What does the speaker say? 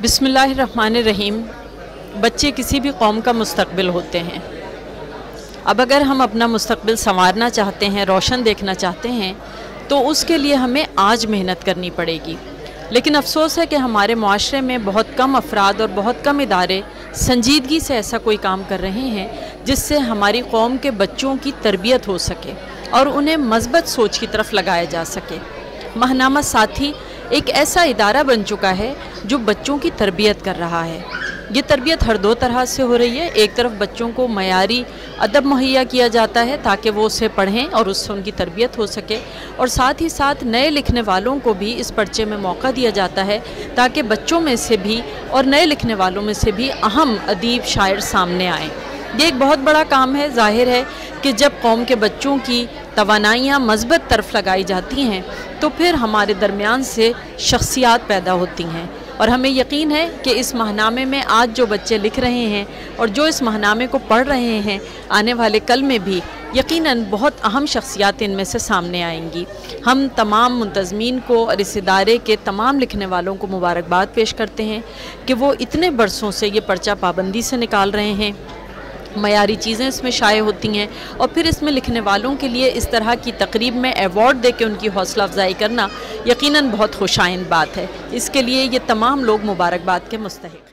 बिस्मिल्लाहिर्रहमानिर्रहीम। बच्चे किसी भी कौम का मुस्तकबिल होते हैं। अब अगर हम अपना मुस्तकबिल संवारना चाहते हैं, रोशन देखना चाहते हैं, तो उसके लिए हमें आज मेहनत करनी पड़ेगी। लेकिन अफसोस है कि हमारे माशरे में बहुत कम अफराद और बहुत कम इदारे संजीदगी से ऐसा कोई काम कर रहे हैं जिससे हमारी कौम के बच्चों की तरबियत हो सके और उन्हें मज़बूत सोच की तरफ लगाया जा सके। महनामा साथी एक ऐसा इदारा बन चुका है जो बच्चों की तरबियत कर रहा है। ये तरबियत हर दो तरह से हो रही है। एक तरफ बच्चों को मयारी अदब मुहैया किया जाता है ताकि वो उसे पढ़ें और उससे उनकी तरबियत हो सके, और साथ ही साथ नए लिखने वालों को भी इस पर्चे में मौका दिया जाता है ताकि बच्चों में से भी और नए लिखने वालों में से भी अहम अदीब शायर सामने आएँ। ये एक बहुत बड़ा काम है। जाहिर है कि जब कौम के बच्चों की तवानाइयाँ मज़बूत तरफ लगाई जाती हैं तो फिर हमारे दरमियान से शख्सियात पैदा होती हैं, और हमें यकीन है कि इस माहनामे में आज जो बच्चे लिख रहे हैं और जो इस माहनामे को पढ़ रहे हैं, आने वाले कल में भी यकीनन बहुत अहम शख्सियात इनमें से सामने आएंगी। हम तमाम मुंतज़मीन को और इस इदारे के तमाम लिखने वालों को मुबारकबाद पेश करते हैं कि वो इतने बरसों से ये पर्चा पाबंदी से निकाल रहे हैं। मयारी चीज़ें इसमें शाये होती हैं, और फिर इसमें लिखने वालों के लिए इस तरह की तकरीब में अवार्ड दे के उनकी हौसला अफजाई करना यकीनन बहुत खुशाइंद बात है। इसके लिए ये तमाम लोग मुबारकबाद के मुस्तहिक़ हैं।